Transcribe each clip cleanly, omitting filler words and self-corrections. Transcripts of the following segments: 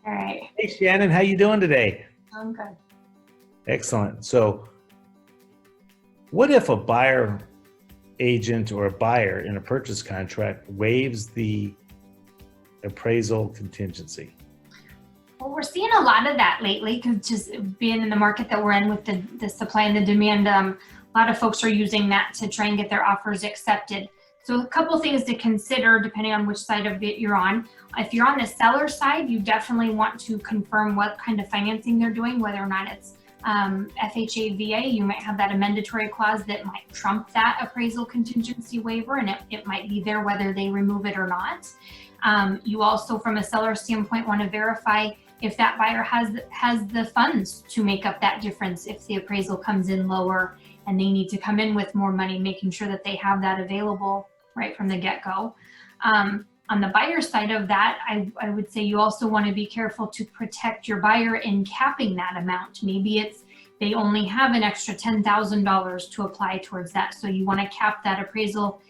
All right. Hey Shannon, how you doing today? I'm good. Excellent. So what if a buyer agent or a buyer in a purchase contract waives the appraisal contingency? Well, we're seeing a lot of that lately because just being in the market that we're in with the supply and the demand, a lot of folks are using that to try and get their offers accepted. So a couple things to consider depending on which side of it you're on. If you're on the seller side, you definitely want to confirm what kind of financing they're doing, whether or not it's FHA, VA. You might have that amendatory clause that might trump that appraisal contingency waiver, and it might be there whether they remove it or not. You also, from a seller standpoint, want to verify if that buyer has the funds to make up that difference if the appraisal comes in lower and they need to come in with more money, making sure that they have that available right from the get-go. On the buyer side of that, I would say you also want to be careful to protect your buyer in capping that amount. Maybe it's they only have an extra $10,000 to apply towards that. So you want to cap that appraisal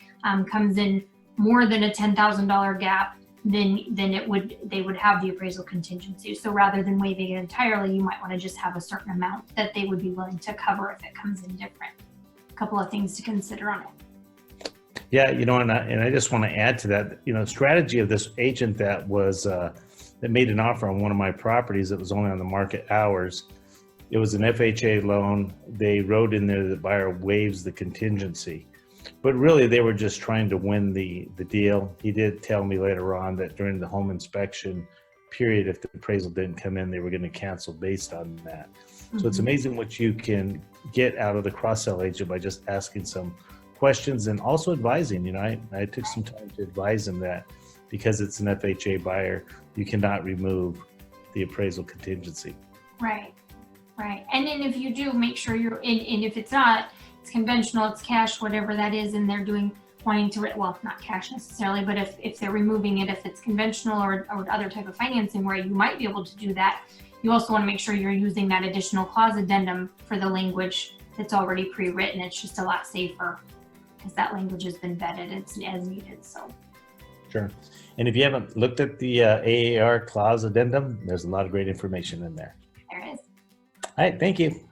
comes in more than a $10,000 gap, then they would have the appraisal contingency. So rather than waiving it entirely, you might want to just have a certain amount that they would be willing to cover if it comes in different. A couple of things to consider on it. Yeah, and I just want to add to that, strategy of this agent that was that made an offer on one of my properties that was only on the market hours. It was an FHA loan. They wrote in there that the buyer waives the contingency, but really they were just trying to win the deal. He did tell me later on that during the home inspection period, if the appraisal didn't come in, they were going to cancel based on that. Mm-hmm. So it's amazing what you can get out of the cross-sell agent by just asking some questions and also advising. I took some time to advise him that because it's an FHA buyer, you cannot remove the appraisal contingency. Right. And then if you do, make sure you're in, and if it's not, it's conventional, it's cash, whatever that is, and they're wanting to, well, not cash necessarily, but if they're removing it, if it's conventional or other type of financing where you might be able to do that, you also want to make sure you're using that additional clause addendum for the language that's already pre-written. It's just a lot safer because that language has been vetted as needed. So. Sure. And if you haven't looked at the AAR clause addendum, there's a lot of great information in there. There is. All right. Thank you.